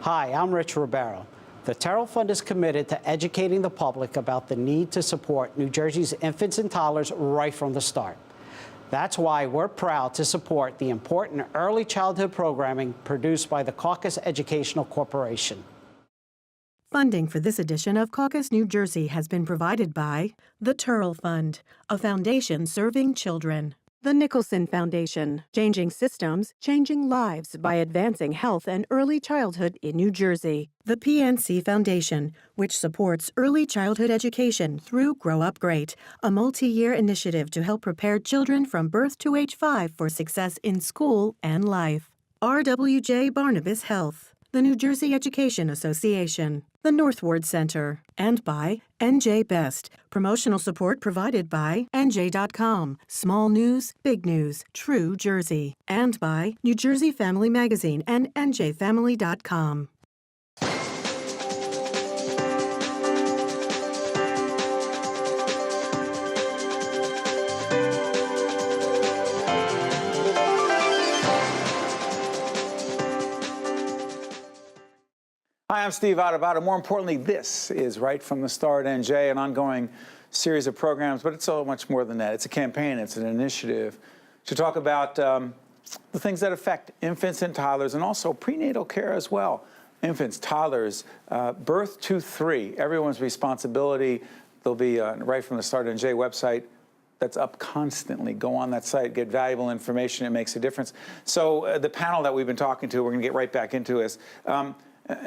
Hi, I'm Rich Ribeiro. The Terrell Fund is committed to educating the public about the need to support New Jersey's infants and toddlers right from the start. That's why we're proud to support the important early childhood programming produced by the Caucus Educational Corporation. Funding for this edition of Caucus New Jersey has been provided by the Terrell Fund, a foundation serving children. The Nicholson Foundation, changing systems, changing lives by advancing health and early childhood in New Jersey. The PNC Foundation, which supports early childhood education through Grow Up Great, a multi-year initiative to help prepare children from birth to age 5 for success in school and life. RWJ Barnabas Health. The New Jersey Education Association, the Northward Center, and by NJ Best. Promotional support provided by NJ.com, Small News, Big News, True Jersey, and by New Jersey Family Magazine and NJFamily.com. Hi, I'm Steve Adubato. More importantly, this is Right from the Start NJ, an ongoing series of programs, but it's so much more than that. It's a campaign, it's an initiative to talk about the things that affect infants and toddlers, and also prenatal care as well. Infants, toddlers, birth to 3, everyone's responsibility. There'll be Right from the Start NJ website that's up constantly. Go on that site, get valuable information. It makes a difference. So the panel that we've been talking to, we're going to get right back into is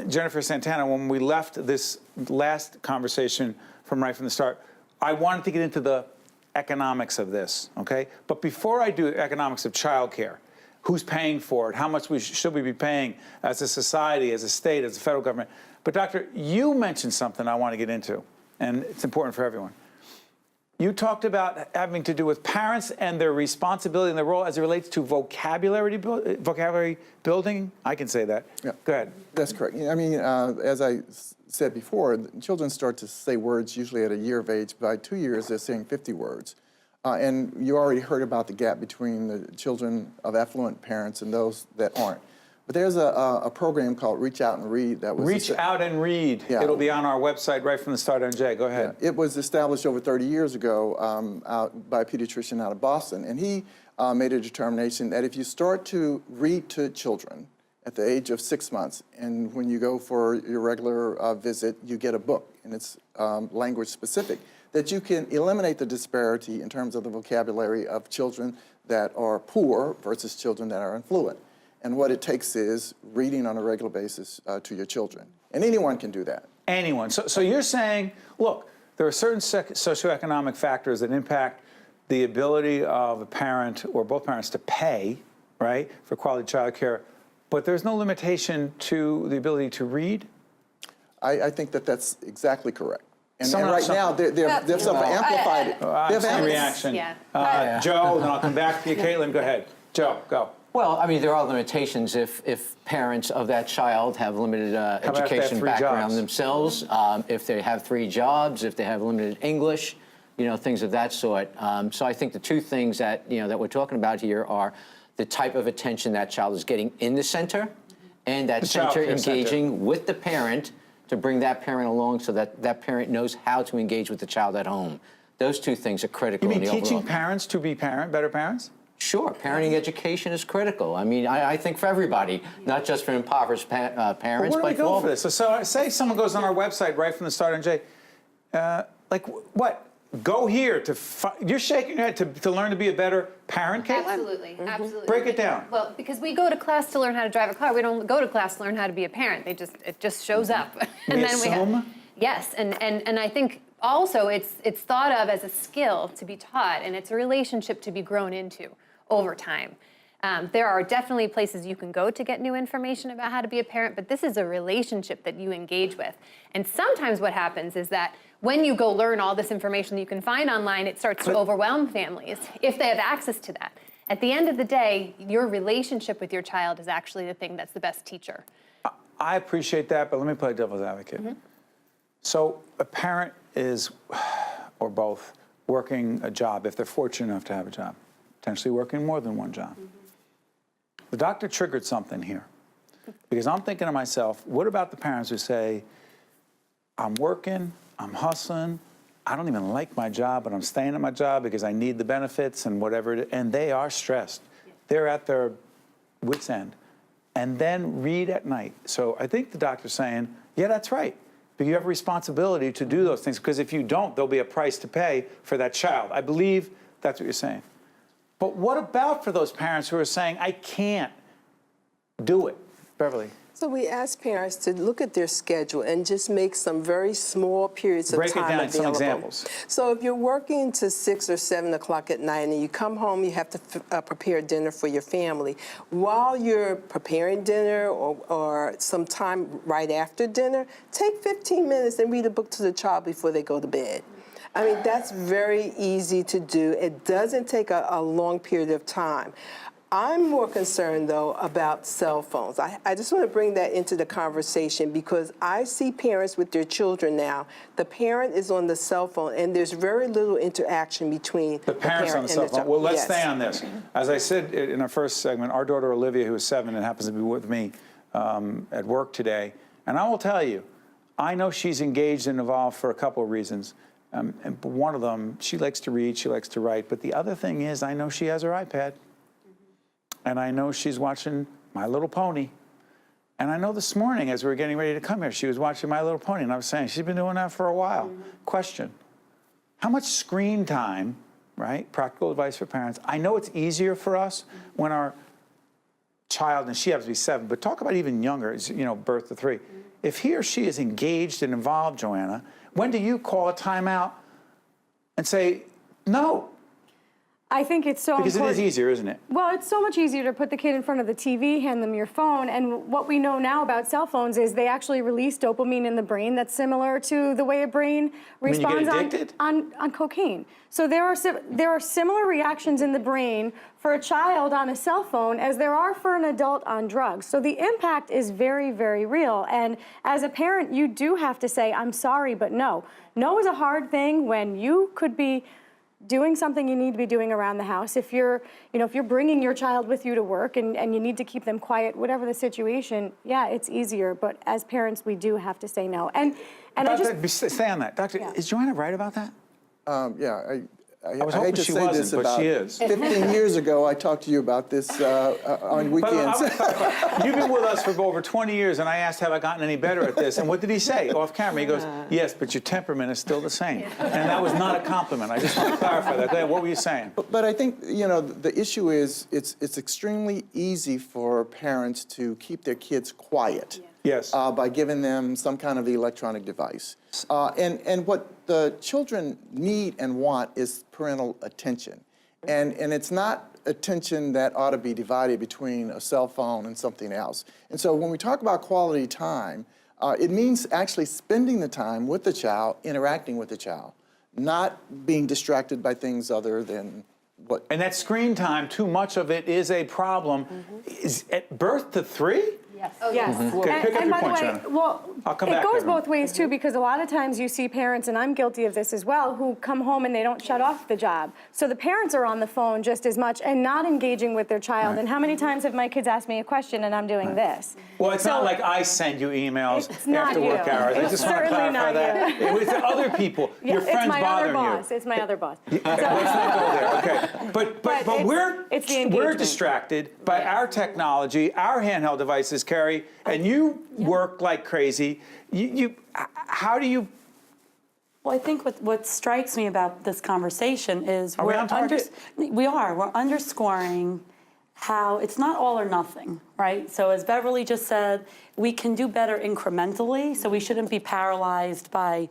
Jennifer Santana. When we left this last conversation from Right from the Start, I wanted to get into the economics of this, okay? But before I do economics of childcare, who's paying for it? How much should we be paying as a society, as a state, as a federal government? But Doctor, you mentioned something I want to get into, and it's important for everyone. You talked about having to do with parents and their responsibility and their role as it relates to vocabulary building. I can say that. Yeah. Go ahead. That's correct. I mean, as I said before, children start to say words usually at a year of age. By 2 years, they're saying 50 words. And you already heard about the gap between the children of affluent parents and those that aren't. But there's a program called Reach Out and Read that was... Reach Out and Read. Yeah. It'll be on our website Right from the Start NJ. Go ahead. Yeah. It was established over 30 years ago by a pediatrician out of Boston. And he made a determination that if you start to read to children at the age of 6 months, and when you go for your regular visit, you get a book, and it's language specific, that you can eliminate the disparity in terms of the vocabulary of children that are poor versus children that are affluent. And what it takes is reading on a regular basis to your children. And anyone can do that. Anyone. So you're saying, look, there are certain socioeconomic factors that impact the ability of a parent or both parents to pay, right, for quality child care, but there's no limitation to the ability to read? I think that that's exactly correct. And right now, they've sort of amplified it. I've seen reaction. Yeah. Joe, then I'll come back to you. Kaitlin, go ahead. Joe, go. Well, I mean, there are limitations if parents of that child have limited education background themselves, if they have 3 jobs, if they have limited English, you know, things of that sort. So I think the 2 things that, you know, that we're talking about here are the type of attention that child is getting in the center, and that center engaging with the parent to bring that parent along so that that parent knows how to engage with the child at home. Those 2 things are critical. You mean teaching parents to be better parents? Sure, parenting education is critical. I mean, I think for everybody, not just for impoverished parents, but where do we go for this? So say someone goes on our website Right from the Start NJ, like what? Go here you're shaking your head to learn to be a better parent, Kaitlin? Absolutely, absolutely. Break it down. Well, because we go to class to learn how to drive a car. We don't go to class to learn how to be a parent. It just shows up. And then assume? Yes, and I think also it's thought of as a skill to be taught, and it's a relationship to be grown into over time. There are definitely places you can go to get new information about how to be a parent, but this is a relationship that you engage with. And sometimes what happens is that when you go learn all this information that you can find online, it starts to overwhelm families if they have access to that. At the end of the day, your relationship with your child is actually the thing that's the best teacher. I appreciate that, but let me play devil's advocate. Mm-hmm. So a parent is, or both, working a job, if they're fortunate enough to have a job, potentially working more than one job. Mm-hmm. The doctor triggered something here. Because I'm thinking to myself, what about the parents who say, I'm working, I'm hustling, I don't even like my job, but I'm staying at my job because I need the benefits and whatever it is, and they are stressed. They're at their wit's end. And then read at night. So I think the doctor's saying, yeah, that's right. But you have a responsibility to do those things, because if you don't, there'll be a price to pay for that child. I believe that's what you're saying. But what about for those parents who are saying, I can't do it? Beverly. So we ask parents to look at their schedule and just make some very small periods of time available. Break it down, some examples. So if you're working to 6 or 7 o'clock at night and you come home, you have to prepare dinner for your family. While you're preparing dinner or some time right after dinner, take 15 minutes and read a book to the child before they go to bed. I mean, that's very easy to do. It doesn't take a long period of time. I'm more concerned, though, about cell phones. I just want to bring that into the conversation because I see parents with their children now. The parent is on the cell phone, and there's very little interaction between the parents on the cell phone. Well, let's stay on this. As I said in our first segment, our daughter Olivia, who is 7 and happens to be with me at work today, and I will tell you, I know she's engaged and involved for a couple of reasons. And one of them, she likes to read, she likes to write, but the other thing is I know she has her iPad. And I know she's watching My Little Pony. And I know this morning, as we were getting ready to come here, she was watching My Little Pony. And I was saying, she's been doing that for a while. Question, how much screen time, right, practical advice for parents. I know it's easier for us when our child, and she happens to be 7, but talk about even younger, you know, birth to 3. If he or she is engaged and involved, Joanna, when do you call a timeout and say, no? I think it's so important. Because it is easier, isn't it? Well, it's so much easier to put the kid in front of the TV, hand them your phone, and what we know now about cell phones is they actually release dopamine in the brain that's similar to the way a brain responds on cocaine. So there are similar reactions in the brain for a child on a cell phone as there are for an adult on drugs. So the impact is very, very real. And as a parent, you do have to say, I'm sorry, but no. No is a hard thing when you could be doing something you need to be doing around the house. If you're bringing your child with you to work and you need to keep them quiet, whatever the situation, yeah, it's easier. But as parents, we do have to say no. And Doctor, stay on that. Doctor, is Joanna right about that? Yeah, I was hate hoping to she say wasn't, this but about she is. 15 years ago, I talked to you about this on weekends. You've been with us for over 20 years, and I asked, have I gotten any better at this? And what did he say off camera? He goes, yes, but your temperament is still the same. And that was not a compliment. I just want to clarify that. Go ahead, what were you saying? But I think, you know, the issue is it's extremely easy for parents to keep their kids quiet. Yes. By giving them some kind of electronic device. And what the children need and want is parental attention. And it's not attention that ought to be divided between a cell phone and something else. And so when we talk about quality time, it means actually spending the time with the child, interacting with the child, not being distracted by things other than what. And that screen time, too much of it is a problem. Is at birth to 3? Yes. Oh, yes. Okay, pick up your point, Joanna. I'll come back. It goes both ways, too, because a lot of times you see parents, and I'm guilty of this as well, who come home and they don't shut off the job. So the parents are on the phone just as much and not engaging with their child. Right. And how many times have my kids asked me a question and I'm doing this? Well, it's not like I send you emails after work hours. I just want to clarify that. It was other people. Your friends bothering you. It's my other boss. Let's not go there. Okay. But we're distracted by our technology, our handheld devices, Carrie, and you work like crazy. How do you? Well, I think what strikes me about this conversation is we're underscoring how it's not all or nothing, right? So as Beverly just said, we can do better incrementally, so we shouldn't be paralyzed by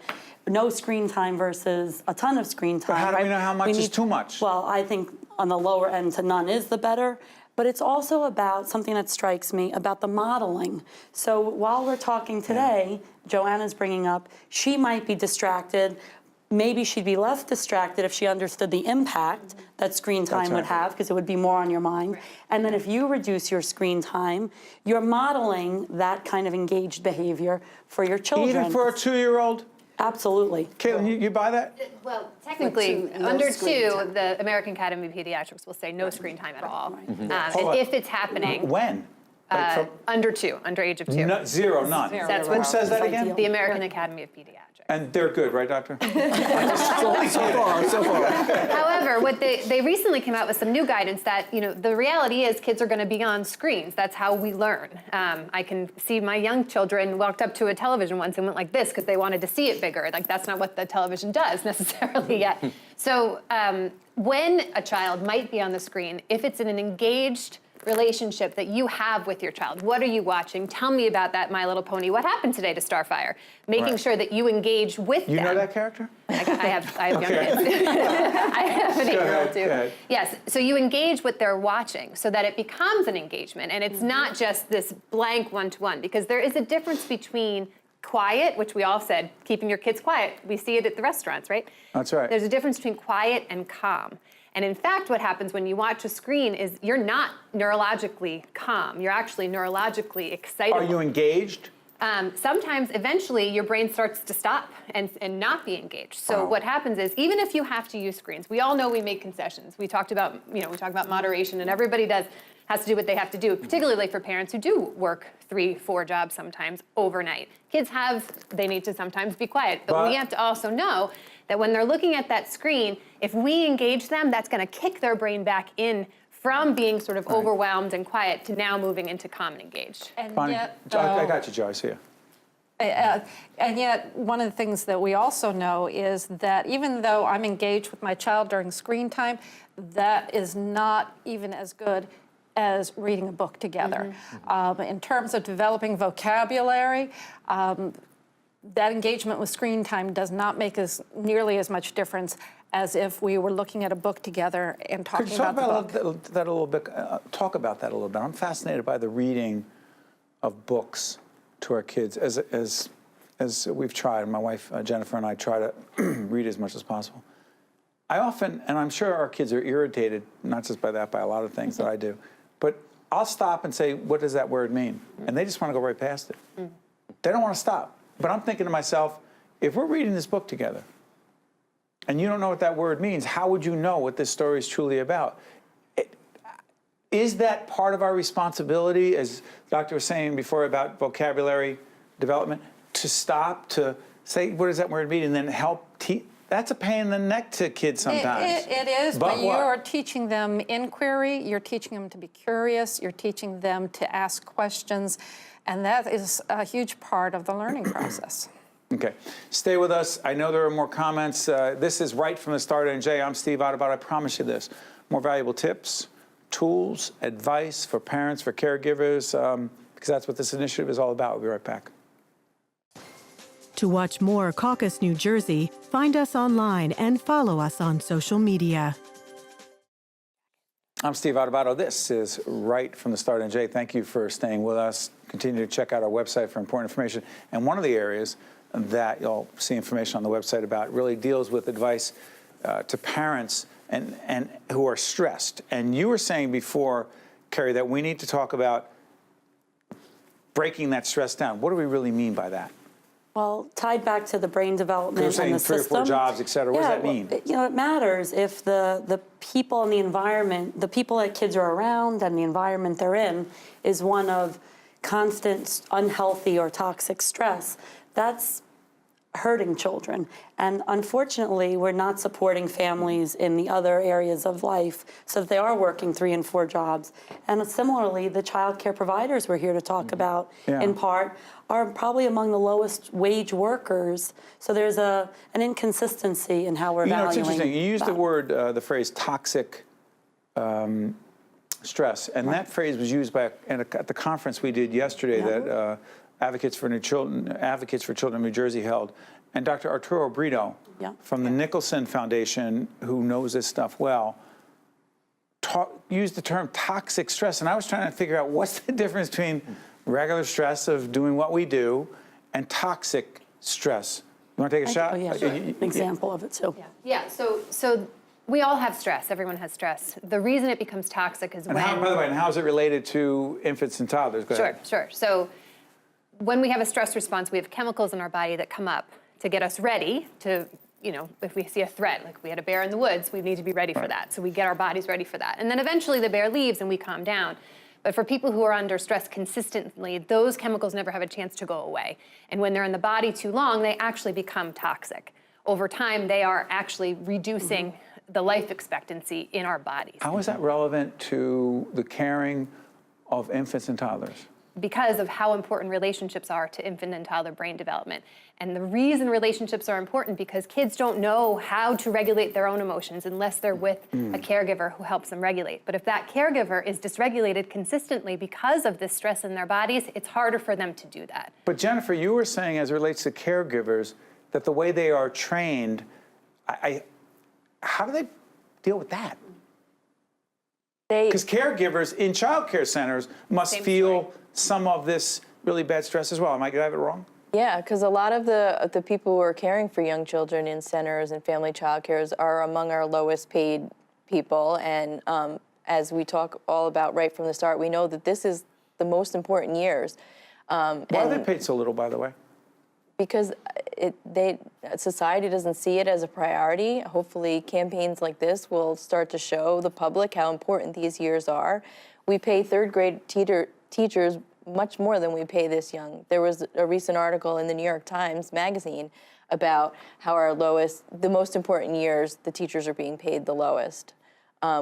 no screen time versus a ton of screen time. But how do we know how much is too much? Well, I think on the lower end to none is the better. But it's also about something that strikes me about the modeling. So while we're talking today, Joanna's bringing up, she might be distracted. Maybe she'd be less distracted if she understood the impact that screen time would have, because it would be more on your mind. Right. And then if you reduce your screen time, you're modeling that kind of engaged behavior for your children. Even for a 2-year-old? Absolutely. Kaitlin, you buy that? Well, technically, under 2, the American Academy of Pediatrics will say no screen time at all. Mm-hmm. And if it's happening. When? Under 2, under age of 2. No, zero, none. That's Who what says that again? the American Academy of Pediatrics. And they're good, right, doctor? So far. However, what they recently came out with some new guidance that, the reality is kids are going to be on screens. That's how we learn. I can see my young children walked up to a television once and went like this because they wanted to see it bigger. Like, that's not what the television does necessarily yet. So when a child might be on the screen, if it's in an engaged relationship that you have with your child. What are you watching? Tell me about that My Little Pony. What happened today to Starfire? Making sure that you engage with them. You know that character? I have young kids. I have an 8-year-old too. Yes, so you engage what they're watching so that it becomes an engagement and it's not just this blank one-to-one, because there is a difference between quiet, which we all said, keeping your kids quiet. We see it at the restaurants, right? That's right. There's a difference between quiet and calm. And in fact, what happens when you watch a screen is you're not neurologically calm. You're actually neurologically excited. Are you engaged? Sometimes, eventually, your brain starts to stop and not be engaged. So what happens is, even if you have to use screens, we all know we make concessions. We talked about, we talk about moderation, and everybody has to do what they have to do, particularly for parents who do work 3-4 jobs sometimes overnight. Kids they need to sometimes be quiet, but we have to also know that when they're looking at that screen, if we engage them, that's going to kick their brain back in from being sort of overwhelmed and quiet to now moving into calm and engaged. And Bonnie, yet, I got you, Joe. I see you. and yet, one of the things that we also know is that even though I'm engaged with my child during screen time, that is not even as good as reading a book together. In terms of developing vocabulary, that engagement with screen time does not make nearly as much difference as if we were looking at a book together and talking about the book. That a little bit. Talk about that a little bit. I'm fascinated by the reading of books to our kids, as we've tried. My wife Jennifer and I try to read as much as possible. I often, and I'm sure our kids are irritated, not just by that, by a lot of things that I do, but I'll stop and say, "What does that word mean?" And they just want to go right past it. They don't want to stop. But I'm thinking to myself, if we're reading this book together, and you don't know what that word means, how would you know what this story is truly about? Is that part of our responsibility, as the doctor was saying before about vocabulary development, to stop, to say, what does that word mean, and then help teach? That's a pain in the neck to kids sometimes. It is, but you're teaching them inquiry, you're teaching them to be curious, you're teaching them to ask questions, and that is a huge part of the learning process. Okay, stay with us. I know there are more comments. This is Right from the Start, NJ. I'm Steve Adubato. I promise you this. More valuable tips, tools, advice for parents, for caregivers, because that's what this initiative is all about. We'll be right back. To watch more Caucus New Jersey, find us online and follow us on social media. I'm Steve Adubato. This is Right from the Start, NJ. Thank you for staying with us. Continue to check out our website for important information. And one of the areas that you'll see information on the website about really deals with advice to parents and who are stressed. And you were saying before, Carrie, that we need to talk about breaking that stress down. What do we really mean by that? Well, tied back to the brain development You're saying and the 3 or 4 system. jobs, et cetera. What does that mean? It matters if the people in the environment, the people that kids are around and the environment they're in is one of constant unhealthy or toxic stress. That's hurting children. And unfortunately, we're not supporting families in the other areas of life so that they are working 3 and 4 jobs. And similarly, the child care providers we're here to talk about, in part, are probably among the lowest wage workers. So there's an inconsistency in how we're valuing. It's interesting. You used the word, the phrase toxic stress. And that phrase was used at the conference we did yesterday that Advocates for Children of New Jersey held. And Dr. Arturo Brito from the Nicholson Foundation, who knows this stuff well, used the term toxic stress. And I was trying to figure out what's the difference between regular stress of doing what we do and toxic stress. You want to take a shot? Oh, yeah, sure. An example of it, too. Yeah, so we all have stress. Everyone has stress. The reason it becomes toxic is when... By the way, and how is it related to infants and toddlers? Go ahead. Sure. So when we have a stress response, we have chemicals in our body that come up to get us ready to, if we see a threat, like we had a bear in the woods, we need to be ready for that. So we get our bodies ready for that. And then eventually the bear leaves and we calm down. But for people who are under stress consistently, those chemicals never have a chance to go away. And when they're in the body too long, they actually become toxic. Over time, they are actually reducing the life expectancy in our bodies. How is that relevant to the caring of infants and toddlers? Because of how important relationships are to infant and toddler brain development. And the reason relationships are important because kids don't know how to regulate their own emotions unless they're with a caregiver who helps them regulate. But if that caregiver is dysregulated consistently because of this stress in their bodies, it's harder for them to do that. But Jennifer, you were saying as it relates to caregivers that the way they are trained, how do they deal with that? Because caregivers in child care centers must feel some of this really bad stress as well. Am I going to have it wrong? Yeah, because a lot of the people who are caring for young children in centers and family child cares are among our lowest paid people. And as we talk all about right from the start, we know that this is the most important years. Why are they paid so little, by the way? Because society doesn't see it as a priority. Hopefully campaigns like this will start to show the public how important these years are. We pay third grade teachers much more than we pay this young. There was a recent article in the New York Times Magazine about how the most important years, the teachers are being paid the lowest.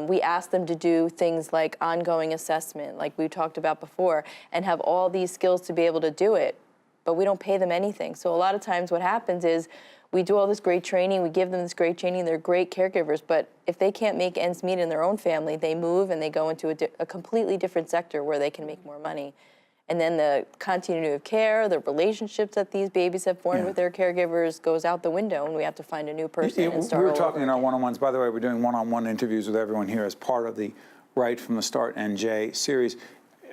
We ask them to do things like ongoing assessment, like we talked about before, and have all these skills to be able to do it, but we don't pay them anything. So a lot of times what happens is we do all this great training, we give them this great training, they're great caregivers, but if they can't make ends meet in their own family, they move and they go into a completely different sector where they can make more money. And then the continuity of care, the relationships that these babies have formed with their caregivers goes out the window, and we have to find a new person and start We were all talking over in our again. one-on-ones. By the way, we're doing one-on-one interviews with everyone here as part of the Right from the Start NJ series.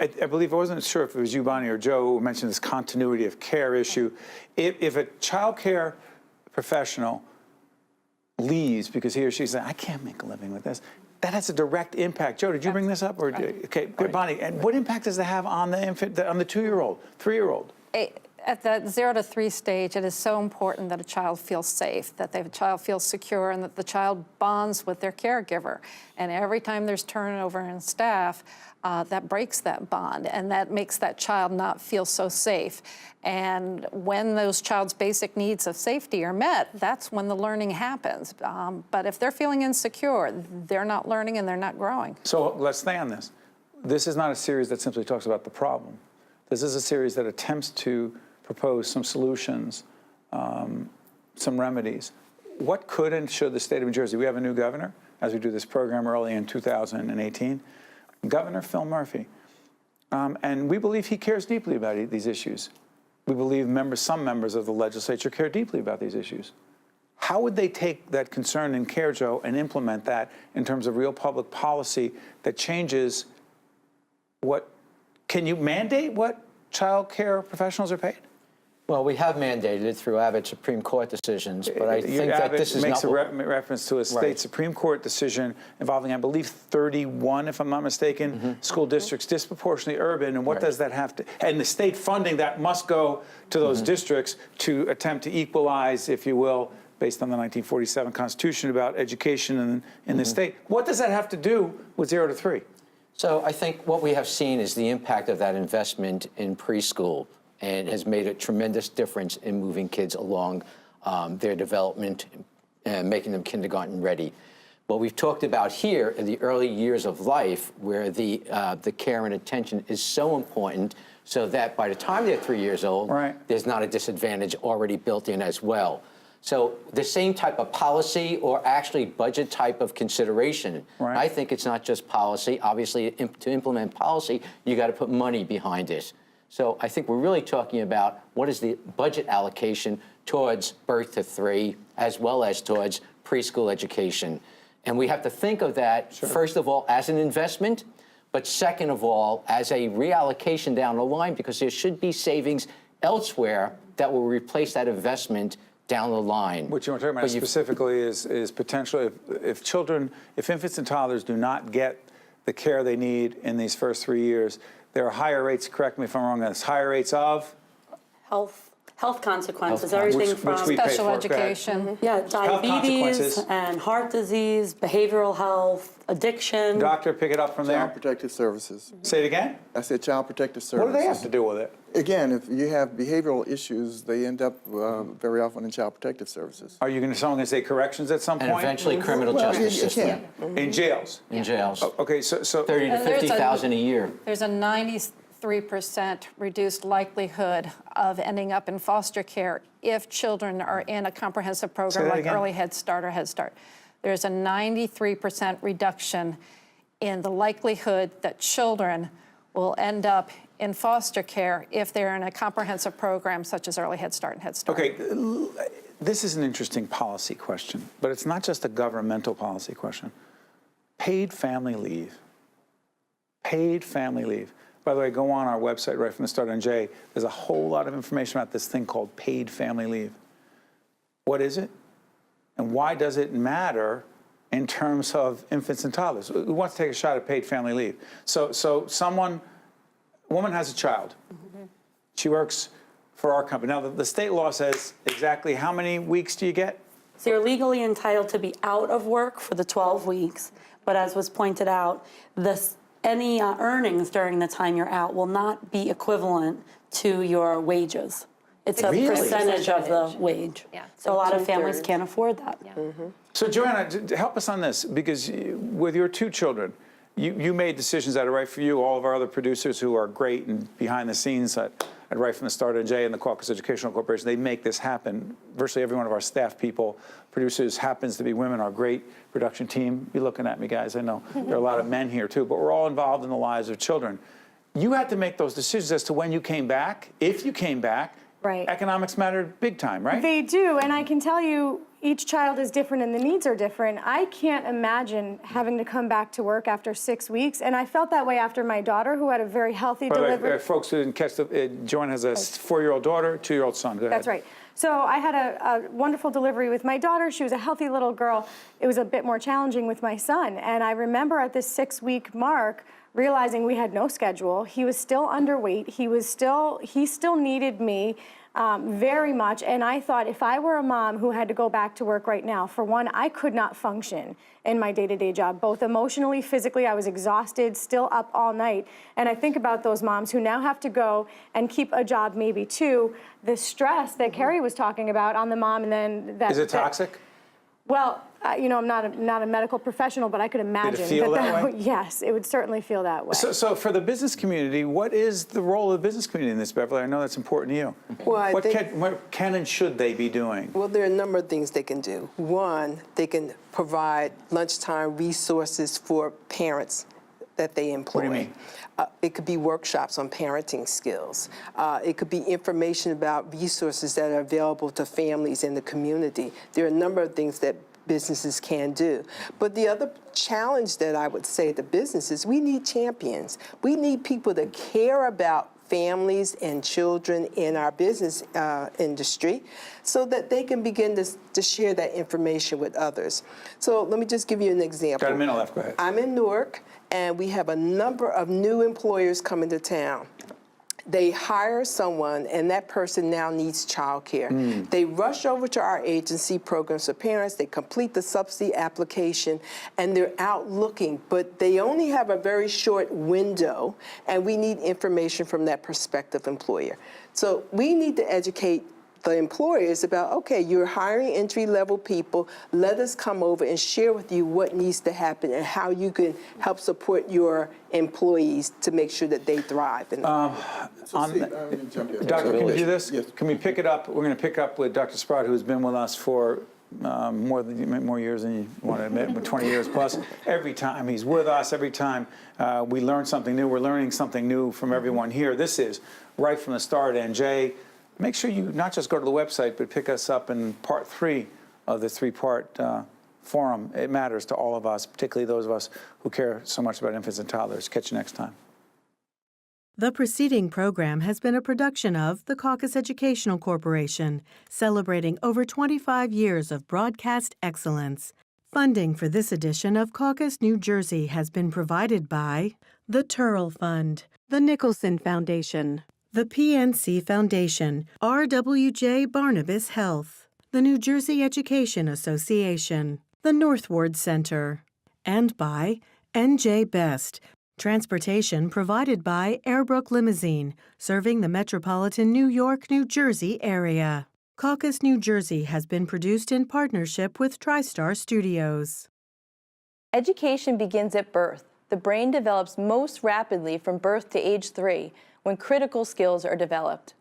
I believe, I wasn't sure if it was you, Bonnie, or Joe, who mentioned this continuity of care issue. If a child care professional leaves because he or she says, I can't make a living with this, that has a direct impact. Joe, did you bring this up? Or okay, Bonnie, and what impact does that have on the infant, on the 2-year-old, 3-year-old? At the 0 to 3 stage, it is so important that a child feels safe, that the child feels secure, and that the child bonds with their caregiver. And every time there's turnover in staff, that breaks that bond, and that makes that child not feel so safe. And when those child's basic needs of safety are met, that's when the learning happens. But if they're feeling insecure, they're not learning and they're not growing. So let's stay on this. This is not a series that simply talks about the problem. This is a series that attempts to propose some solutions, some remedies. What could and should the state of New Jersey? We have a new governor, as we do this program early in 2018. Governor Phil Murphy. And we believe he cares deeply about these issues. We believe some members of the legislature care deeply about these issues. How would they take that concern and care, Joe, and implement that in terms of real public policy that changes what, can you mandate what child care professionals are paid? Well, we have mandated it through Abbott Supreme Court decisions, but I think that this is makes not a reference to a state Supreme Court decision involving, I believe, 31, if I'm not mistaken, school districts disproportionately urban. And what does that have to? And the state funding that must go to those districts to attempt to equalize, if you will, based on the 1947 Constitution about education in the state. What does that have to do with 0 to 3? So I think what we have seen is the impact of that investment in preschool, and has made a tremendous difference in moving kids along their development and making them kindergarten ready. What we've talked about here in the early years of life, where the care and attention is so important, so that by the time they're 3 years old, there's not a disadvantage already built in as well. So the same type of policy, or actually budget type of consideration, I think it's not just policy. Obviously, to implement policy, you got to put money behind it. So I think we're really talking about what is the budget allocation towards birth to 3, as well as towards preschool education. And we have to think of that, first of all, as an investment, but second of all, as a reallocation down the line, because there should be savings elsewhere that will replace that investment down the line. What you want to talk about specifically is potentially if infants and toddlers do not get the care they need in these first 3 years, there are higher rates, correct me if I'm wrong, there's higher rates of? Health health consequences, Health everything Which from we pay Special for. Go ahead. education. yeah, diabetes consequences. and heart disease, behavioral health, addiction. Doctor, pick it up from Child there. Protective Services. Say it again. I said Child Protective What Services. do they have to do with it? Again, if you have behavioral issues, they end up very often in Child Protective Services. Are you going to someone going to say corrections at some And point? eventually criminal Well, justice you system. can. In jails. In jails. Okay, so 30 to And there's a- 50,000 a year. There's a 93% reduced likelihood of ending up in foster care if children are in a comprehensive program that like again. Early Head Start or Head Start. There's a 93% reduction in the likelihood that children will end up in foster care if they're in a comprehensive program such as Early Head Start and Head Start. Okay, this is an interesting policy question, but it's not just a governmental policy question. Paid family leave. Paid family leave. By the way, go on our website right from the start on Jay. There's a whole lot of information about this thing called paid family leave. What is it? And why does it matter in terms of infants and toddlers? Who wants to take a shot at paid family leave? So a woman has a child. She works for our company. Now, the state law says exactly how many weeks do you get? So you're legally entitled to be out of work for the 12 weeks, but as was pointed out, any earnings during the time you're out will not be equivalent to your wages. It's a Really? percentage of the wage. Yeah. So a lot of families Two-thirds. can't afford that. So Joanna, help us on this, because with your two children, you made decisions that are right for you. All of our other producers who are great and behind the scenes at Right from the Start and Jay and the Caucus Educational Corporation, they make this happen. Virtually every one of our staff people, producers, happens to be women. Our great production team. You're looking at me, guys. I know there are a lot of men here too, but we're all involved in the lives of children. You had to make those decisions as to when you came back, if you came back. Right. Economics mattered big time, right? They do, and I can tell you, each child is different and the needs are different. I can't imagine having to come back to work after 6 weeks, and I felt that way after my daughter, who had a very healthy delivery. Folks who didn't catch Joanne has a 4-year-old daughter, 2-year-old son. Go ahead. That's right. So I had a wonderful delivery with my daughter. She was a healthy little girl. It was a bit more challenging with my son, and I remember at this 6-week mark, realizing we had no schedule. He was still underweight. He still needed me very much. And I thought, if I were a mom who had to go back to work right now, for one, I could not function in my day-to-day job, both emotionally, physically. I was exhausted, still up all night. And I think about those moms who now have to go and keep a job, maybe two. The stress that Carrie was talking about on the mom, and then that. Is it toxic? Well, you know, I'm not a medical professional, but I could imagine. Did it feel that way? Yes, it would certainly feel that way. So for the business community, what is the role of the business community in this, Beverly? I know that's important to you. Well, What can and should they be doing? Well, there are a number of things they can do. One, they can provide lunchtime resources for parents that they employ. What do you mean? It could be workshops on parenting skills. It could be information about resources that are available to families in the community. There are a number of things that businesses can do. But the other challenge that I would say to businesses, we need champions. We need people that care about families and children in our business industry so that they can begin to share that information with others. So let me just give you an example. Got a minute left, go ahead. I'm in Newark, and we have a number of new employers coming to town. They hire someone, and that person now needs childcare. They rush over to our agency, Programs for Parents. They complete the subsidy application, and they're out looking. But they only have a very short window, and we need information from that prospective employer. So we need to educate the employers about, okay, you're hiring entry-level people. Let us come over and share with you what needs to happen and how you can help support your employees to make sure that they thrive. Doctor, can we do this? Yes. Can we pick it up? We're going to pick up with Dr. Sprott, who's been with us for more years than you want to admit, 20 years plus. Every time he's with us, every time we learn something new, we're learning something new from everyone here. This is Right from the Start, and Jay, make sure you not just go to the website, but pick us up in part 3 of the 3-part forum. It matters to all of us, particularly those of us who care so much about infants and toddlers. Catch you next time. The preceding program has been a production of the Caucus Educational Corporation, celebrating over 25 years of broadcast excellence. Funding for this edition of Caucus New Jersey has been provided by the Turl Fund, the Nicholson Foundation, the PNC Foundation, RWJ Barnabas Health, the New Jersey Education Association, the North Ward Center, and by NJ Best, transportation provided by Airbrook Limousine, serving the metropolitan New York, New Jersey area. Caucus, New Jersey has been produced in partnership with TriStar Studios. Education begins at birth. The brain develops most rapidly from birth to age 3, when critical skills are developed.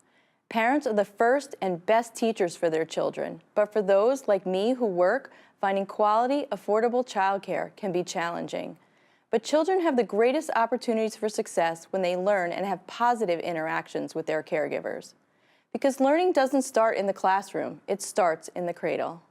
Parents are the first and best teachers for their children, but for those like me who work, finding quality, affordable childcare can be challenging. But children have the greatest opportunities for success when they learn and have positive interactions with their caregivers. Because learning doesn't start in the classroom, it starts in the cradle.